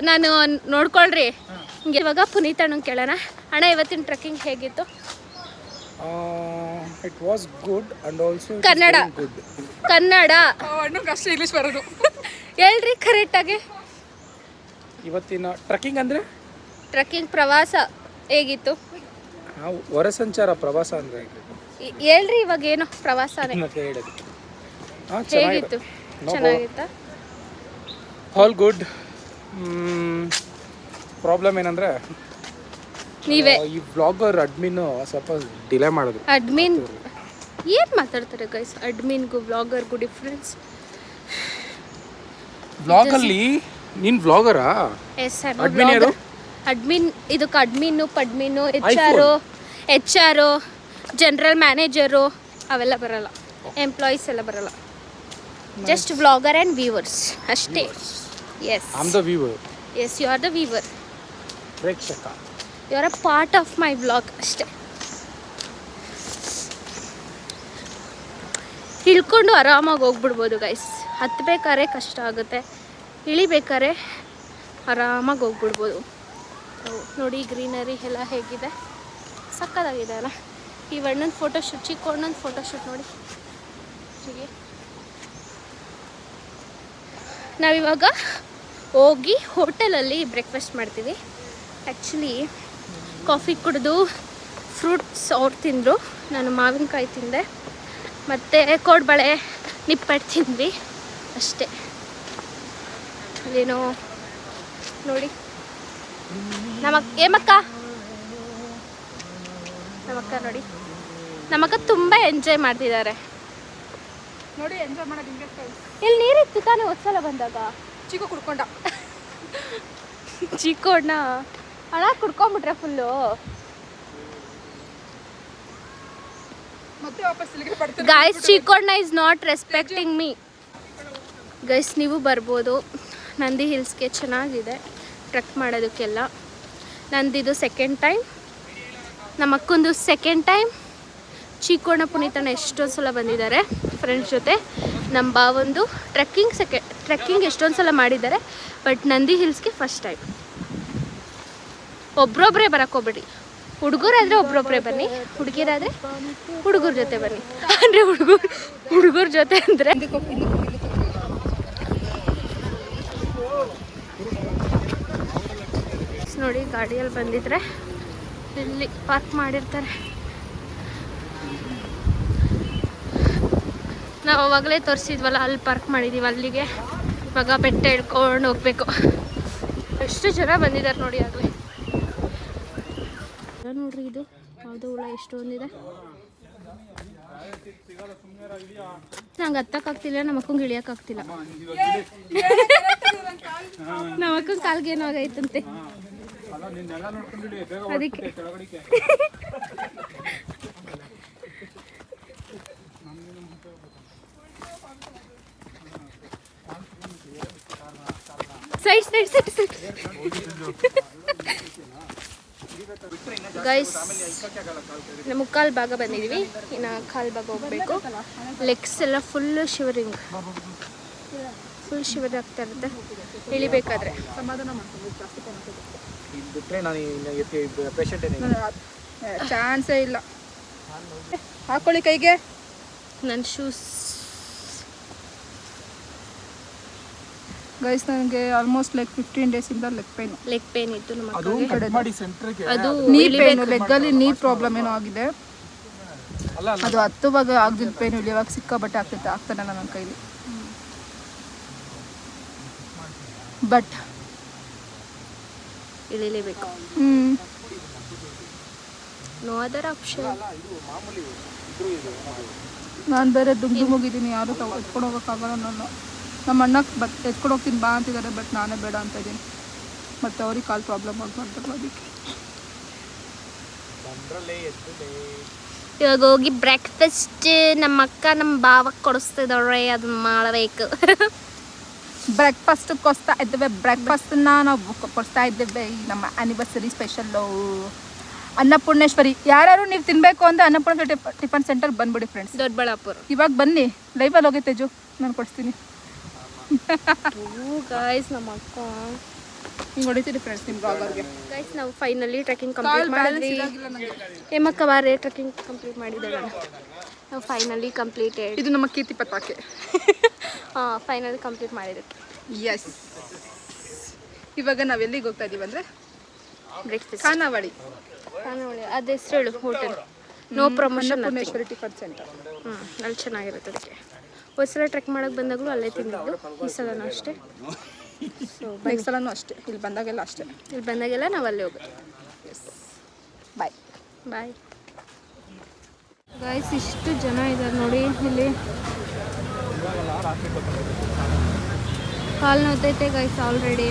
ನಾನು ನೋಡ್ಕೊಳ್ರಿ. ಹಿಂಗೆ ಇವಾಗ ಪುನೀತ್ ಅಣ್ಣಂಗೆ ಕೇಳೋಣ. ಅಣ್ಣ ಇವತ್ತಿನ ಟ್ರೆಕ್ಕಿಂಗ್ ಹೇಗಿತ್ತು? It was good and also Kannada ಅಣ್ಣಂಗೆ ಅಷ್ಟೇ ಇಂಗ್ಲೀಷ್ ಬರೋದು. ಹೇಳ್ರಿ ಕರೆಕ್ಟಾಗಿ. ಇವತ್ತಿನ ಟ್ರೆಕ್ಕಿಂಗ್ ಅಂದರೆ ಟ್ರೆಕ್ಕಿಂಗ್ ಪ್ರವಾಸ ಹೇಗಿತ್ತು? ಹೊರ ಸಂಚಾರ ಪ್ರವಾಸ ಅಂದರೆ ಹೇಳ್ರಿ ಇವಾಗ ಏನೋ ಪ್ರವಾಸನೇ ಹೇಗಿತ್ತು? ಚೆನ್ನಾಗಿತ್ತಾ? All good. ಪ್ರಾಬ್ಲಮ್ ಏನಂದರೆ ನೀವೇ ಈ ವ್ಲಾಗರ್ ಅಡ್ಮಿನ್ ಸ್ವಲ್ಪ ಡಿಲೇ ಮಾಡಿದ್ರು. ಅಡ್ಮಿನ್ ಏನು ಮಾತಾಡ್ತಾರೆ ಗೈಸ್? ಅಡ್ಮಿನ್ಗೂ ವ್ಲಾಗರ್ಗೂ ಡಿಫ್ರೆನ್ಸ್. ವ್ಲಾಗಲ್ಲಿ ನೀನು ವ್ಲಾಗರಾ? S sir. ಅಡ್ಮಿನ್ ಇದಕ್ಕೆ ಅಡ್ಮಿನ್ನು, ಪಡ್ಮಿನ್ನು, ಎಚ್ ಆರ್ ಜನರಲ್ ಮ್ಯಾನೇಜರು ಅವೆಲ್ಲ ಬರಲ್ಲ. ಎಂಪ್ಲಾಯೀಸ್ ಎಲ್ಲ ಬರಲ್ಲ. ಜಸ್ಟ್ ವ್ಲಾಗರ್ ಆ್ಯಂಡ್ ವ್ಯೂವರ್ಸ್ ಅಷ್ಟೇ. Yes, I am the viewer. Yes, you are the viewer. ಪ್ರೇಕ್ಷಕ. You are a part of my vlog ಅಷ್ಟೇ. ಇಳ್ಕೊಂಡು ಆರಾಮಾಗಿ ಹೋಗ್ಬಿಡ್ಬೋದು ಗೈಸ್. ಹತ್ತಬೇಕಾದ್ರೆ ಕಷ್ಟ ಆಗುತ್ತೆ, ಇಳಿಬೇಕಾದ್ರೆ ಆರಾಮಾಗಿ ಹೋಗ್ಬಿಡ್ಬೋದು. ನೋಡಿ ಗ್ರೀನರಿ ಎಲ್ಲ ಹೇಗಿದೆ. ಸಕ್ಕತ್ತಾಗಿದೆ ಅಲ್ಲ. ಈ ಅಣ್ಣನ ಫೋಟೋಶೂಟ್, ಚಿಕ್ಕ ಅಣ್ಣನ ಫೋಟೋಶೂಟ್ ನೋಡಿ. ಹೀಗೆ ನಾವಿವಾಗ ಹೋಗಿ ಹೋಟೆಲಲ್ಲಿ ಬ್ರೇಕ್ಫಾಸ್ಟ್ ಮಾಡ್ತೀವಿ. ಆ್ಯಕ್ಚುಲಿ ಕಾಫಿ ಕುಡಿದು ಫ್ರೂಟ್ಸ್ ಅವ್ರು ತಿಂದರು, ನಾನು ಮಾವಿನಕಾಯಿ ತಿಂದೆ ಮತ್ತು ಕೋಡ್ಬಳೆ ನಿಪ್ಪಟ್ಟು ತಿಂದ್ವಿ ಅಷ್ಟೇ. ಅಲ್ಲೇನೋ ನೋಡಿ ನಮ್ಮಕ್ಕ ನೋಡಿ, ನಮ್ಮಕ್ಕ ತುಂಬ ಎಂಜಾಯ್ ಮಾಡ್ತಿದ್ದಾರೆ ನೋಡಿ. ಎಂಜಾಯ್ ಮಾಡೋದು ಹಿಂಗೆ ಫ್ರೆಂಡ್ಸ್. ಇಲ್ಲಿ ನೀರಿತ್ತು ತಾನೇ ಒಂದ್ಸಲ ಬಂದಾಗ. ಚಿಕ್ಕ ಕುಡ್ಕೊಂಡ ಚಿಕ್ಕೋಣ್ಣ ಹಣ ಕುಡ್ಕೊಂಬಿಟ್ರೆ ಫುಲ್ಲು. ಮತ್ತೆ ವಾಪಸ್ ಇಲ್ಲಿಗೆ ಬರ್ತಾರೆ. Guys, Chikkanna is not respecting me. Guys, ನೀವು ಬರ್ಬೋದು ನಂದಿ ಹಿಲ್ಸ್ಗೆ. ಚೆನ್ನಾಗಿದೆ ಟ್ರೆಕ್ ಮಾಡೋದಕ್ಕೆಲ್ಲ. ನಂದಿದು ಸೆಕೆಂಡ್ ಟೈಮ್, ನಮ್ಮ ಅಕ್ಕಂದು ಸೆಕೆಂಡ್ ಟೈಮ್. ಚಿಕ್ಕೋಣ ಪುನೀತಣ್ಣ ಎಷ್ಟೊಂದು ಸಲ ಬಂದಿದ್ದಾರೆ ಫ್ರೆಂಡ್ಸ್ ಜೊತೆ. ನಮ್ಮ ಬಾವೊಂದು ಟ್ರೆಕ್ಕಿಂಗ್ ಎಷ್ಟೊಂದು ಸಲ ಮಾಡಿದ್ದಾರೆ, ಬಟ್ ನಂದಿ ಹಿಲ್ಸ್ಗೆ ಫಸ್ಟ್ ಟೈಮ್. ಒಬ್ರೊಬ್ಬರೇ ಬರೋಕ್ಕೋಗ್ಬೇಡಿ. ಹುಡುಗರಾದರೆ ಒಬ್ರೊಬ್ಬರೇ ಬನ್ನಿ, ಹುಡುಗಿರಾದರೆ ಹುಡುಗರ ಜೊತೆ ಬನ್ನಿ. ಅಂದರೆ ಹುಡುಗರ ಜೊತೆ ಅಂದರೆ ನೋಡಿ, ಗಾಡಿಯಲ್ಲಿ ಬಂದಿದ್ರೆ ಇಲ್ಲಿ ಪಾರ್ಕ್ ಮಾಡಿರ್ತಾರೆ. ನಾವು ಅವಾಗಲೇ ತೋರಿಸಿದ್ವಲ್ಲ, ಅಲ್ಲಿ ಪಾರ್ಕ್ ಮಾಡಿದ್ದೀವಿ. ಅಲ್ಲಿಗೆ ಇವಾಗ ಬೆಟ್ಟ ಹಿಡ್ಕೊಂಡು ಹೋಗ್ಬೇಕು. ಎಷ್ಟು ಜನ ಬಂದಿದ್ದಾರೆ ನೋಡಿ ಆಗಲೇ. ನೋಡ್ರಿ, ಇದು ಯಾವುದೋ ಹುಳ ಎಷ್ಟೊಂದಿದೆ. ನಂಗೆ ಹತ್ತಕ್ಕಾಗ್ತಿಲ್ಲ, ನಮ್ಮ ಅಕ್ಕಂಗೆ ಇಳಿಯೋಕ್ಕಾಗ್ತಿಲ್ಲ. ನಮ್ಮ ಅಕ್ಕನ ಕಾಲ್ಗೆ ಏನೋ ಆಗೈತಂತೆ, ಅದಕ್ಕೆ ಸೈಡ್ ಗೈಸ್, ಮುಕ್ಕಾಲು ಭಾಗ ಬಂದಿದ್ದೀವಿ, ಇನ್ನು ಕಾಲು ಭಾಗ ಹೋಗ್ಬೇಕು. ಲೆಗ್ಸ್ ಎಲ್ಲ ಫುಲ್ ಶಿವರಿಂಗ್ ಆಗ್ತಾ ಇರುತ್ತೆ ಇಳಿಬೇಕಾದ್ರೆ. ಸಮಾಧಾನ ಮಾಡ್ಕೊಂಡು ಜಾಸ್ತಿ ಬಿಟ್ಟರೆ ನಾನು ಪೇಷಂಟ್ ಚಾನ್ಸೇ ಇಲ್ಲ. ಹಾಕೊಳ್ಳಿ ಕೈಗೆ ನನ್ನ ಶೂಸ್. ಗೈಸ್, ನನಗೆ ಆಲ್ಮೋಸ್ಟ್ ಲೈಕ್ 15 ಡೇಸಿಂದ ಲೆಗ್ ಪೇನ್ ಇತ್ತು ನಮ್ಮ ಅದು ಅಕ್ಕಗೆ. ಕಟ್ ಮಾಡಿ ಸೆಂಟ್ರಿಗೆ ಅದು ನೀ ಪೇನು, ಲೆಗ್ಗಲ್ಲಿ ನೀ ಪ್ರಾಬ್ಲಮ್ ಏನೋ ಆಗಿದೆ. ಅದು ಹತ್ತುವಾಗ ಆಗದಿದ್ದ ಪೇನು ಇಳಿಯುವಾಗ ಸಿಕ್ಕಾಬಟ್ಟೆ ಆಗ್ತಾನೆ ನನ್ನ ಕೈಲಿ. ಬಟ್ ಇಳಿಲೇಬೇಕು. No other option. ನಾನು ಬೇರೆ ದುಮ್ಗಿದ್ದೀನಿ, ಯಾರು ಎತ್ಕೊಂಡು ಹೋಗೋಕ್ಕಾಗಲ್ಲ. ನಮ್ಮ ಅಣ್ಣಕ್ಕೆ ಎತ್ಕೊಂಡು ಹೋಗ್ತೀನಿ ಬಾ ಅಂತಿದ್ದಾರೆ, ಬಟ್ ನಾನೇ ಬೇಡ ಅಂತ ಇದ್ದೀನಿ. ಮತ್ತು ಅವ್ರಿಗೆ ಕಾಲು ಪ್ರಾಬ್ಲಮ್ ಆಗ್ಬಾರ್ದಲ್ಲ, ಅದಕ್ಕೆ. ಇವಾಗ ಹೋಗಿ ಬ್ರೇಕ್ಫಾಸ್ಟ್ ನಮ್ಮ ಅಕ್ಕ ನಮ್ಮ ಭಾವಕ್ಕೆ ಕೊಡಿಸ್ತಿದ್ದಾಳೆ, ಅದನ್ನ ಮಾಡಬೇಕು. ಬ್ರೇಕ್ಫಾಸ್ಟ್ಗೋಸ್ತಾ ಇದ್ದೇವೆ. ಬ್ರೇಕ್ಫಾಸ್ಟನ್ನ ನಾವು ಕೊಡ್ತಾ ಇದ್ದೇವೆ. ನಮ್ಮ ಆ್ಯನಿವರ್ಸರಿ ಸ್ಪೆಷಲ್ಲು ಅನ್ನಪೂರ್ಣೇಶ್ವರಿ. ಯಾರು ನೀವು ತಿನ್ನಬೇಕು ಅಂದರೆ ಅನ್ನಪೂರ್ಣೇಶ್ವರಿ ಟಿಫನ್ ಸೆಂಟರ್ ಬಂದ್ಬಿಡಿ ಫ್ರೆಂಡ್ಸ್, ದೊಡ್ಡಬಳ್ಳಾಪುರ. ಇವಾಗ ಬನ್ನಿ, ಲೈವಲ್ಲಿ ಹೋಗಿ ತೇಜು, ನಾನು ಕೊಡಿಸ್ತೀನಿ. ಗೈಸ್, ನಮ್ಮ ಅಕ್ಕ ಹಿಂಗೆ ಹೊಡಿತೀರಿ ಫ್ರೆಂಡ್ಸ್ ನಿಮ್ಮ ಬ್ಲಾಗರ್ಗೆ. ಗೈಸ್, ನಾವು ಫೈನಲಿ ಟ್ರೆಕ್ಕಿಂಗ್ ಕಂಪ್ಲೀಟ್ ಮಾಡಿದ್ವಿ. ಏಮಕ್ಕ ಬಾರೆ ಟ್ರೆಕ್ಕಿಂಗ್ ಕಂಪ್ಲೀಟ್ ಮಾಡಿದ್ದಾಳೆ. ನಾವು ಫೈನಲಿ ಕಂಪ್ಲೀಟೆಡ್. ಇದು ನಮ್ಮ ಕೀರ್ತಿ ಪತಾಕೆ. ಹಾಂ, ಫೈನಲಿ ಕಂಪ್ಲೀಟ್ ಮಾಡಿದ್ವಿ. ಎಸ್. ಇವಾಗ ನಾವು ಎಲ್ಲಿಗೆ ಹೋಗ್ತಾ ಇದ್ದೀವಿ ಅಂದರೆ ಬ್ರೇಕ್ಫಾಸ್ಟ್ ಖಾನಾವಳಿ. ಅದು ಹೆಸರು ಹೇಳು hotel. No promotion. Annapurneshwari tiffin centre. ಅಲ್ಲಿ ಚೆನ್ನಾಗಿರುತ್ತೆ. ಅದಕ್ಕೆ ಒಂದ್ಸಲ ಟ್ರೆಕ್ ಮಾಡೋಕ್ಕೆ ಬಂದಾಗಲೂ ಅಲ್ಲೇ ತಿಂದಿದ್ದು, ಈ ಸಲನೂ ಅಷ್ಟೇ. ಸೊ ನೆಕ್ಸ್ಟ್ ಸಲನೂ ಅಷ್ಟೇ, ಇಲ್ಲಿ ಬಂದಾಗೆಲ್ಲ ಅಷ್ಟೇ. ಇಲ್ಲಿ ಬಂದಾಗೆಲ್ಲ ನಾವು ಅಲ್ಲೇ ಹೋಗೋದು. ಬಾಯ್ ಬಾಯ್ ಗೈಸ್. ಇಷ್ಟು ಜನ ಇದ್ದಾರೆ ನೋಡಿ ಇಲ್ಲಿ. ಕಾಲು ನೋತೈತೆ ಗೈಸ್ ಆಲ್ರೆಡಿ.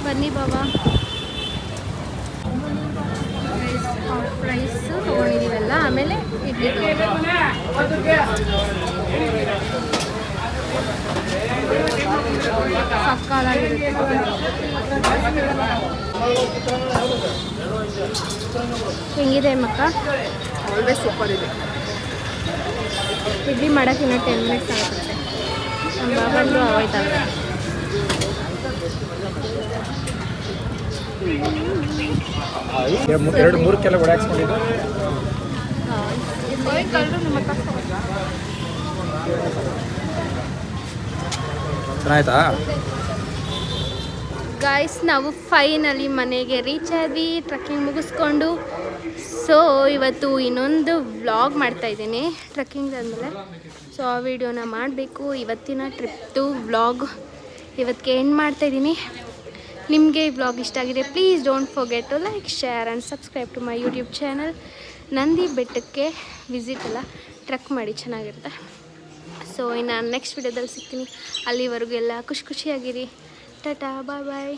ಬನ್ನಿ ಬಾಬಾ. ರೈಸ್ ತೊಗೊಂಡಿದ್ದೀವಲ್ಲ, ಆಮೇಲೆ ಇಡ್ಲಿ ಸಕ್ಕಾಲಾಗಿರುತ್ತೆ. ಹೆಂಗಿದೆ ಮಕ್ಕ? ಆಲ್ವೇಸ್ ಸೂಪರ್ ಇದೆ. ಇಡ್ಲಿ ಮಾಡೋಕೆ ಇನ್ನೂ 10 ಮಿನಿಟ್ಸ್ ಆಗುತ್ತೆ. ನಮ್ಮ ಬಾಬಂದು ಆಗೋಯ್ತಲ್ಲ. ಮೂರು ಕೆಲ ಓಡಾಕ್ಸ್ಕೊಂಡಿದ್ದು ಚೆನ್ನಾಯ್ತಾ? ಗಾಯ್ಸ್ ನಾವು ಫೈನಲಿ ಮನೆಗೆ ರೀಚ್ ಆದ್ವಿ ಟ್ರಕ್ಕಿಂಗ್ ಮುಗಿಸ್ಕೊಂಡು. ಸೊ ಇವತ್ತು ಇನ್ನೊಂದು ವ್ಲಾಗ್ ಮಾಡ್ತಾಯಿದ್ದೀನಿ ಟ್ರಕ್ಕಿಂಗ್ ಆದಮೇಲೆ. ಸೊ ಆ ವಿಡಿಯೋನ ಮಾಡಬೇಕು. ಇವತ್ತಿನ ಟ್ರಿಪ್ದು ವ್ಲಾಗ್ ಇವತ್ತಿಗೆ ಎಂಡ್ ಮಾಡ್ತಾಯಿದ್ದೀನಿ. ನಿಮಗೆ ಈ ವ್ಲಾಗ್ ಇಷ್ಟ ಆಗಿದೆ please don't forget to like share and subscribe to my YouTube channel. Nandi ಬೆಟ್ಟಕ್ಕೆ ವಿಸಿಟ್ ಎಲ್ಲ ಟ್ರಕ್ ಮಾಡಿ ಚೆನ್ನಾಗಿರುತ್ತೆ. ಸೊ ಇನ್ನು ನೆಕ್ಸ್ಟ್ ವಿಡಿಯೋದಲ್ಲಿ ಸಿಗ್ತೀನಿ. ಅಲ್ಲಿವರೆಗೂ ಎಲ್ಲ ಖುಷಿಯಾಗಿರಿ. ಟಾಟಾ ಬಾಯ್ ಬಾಯ್.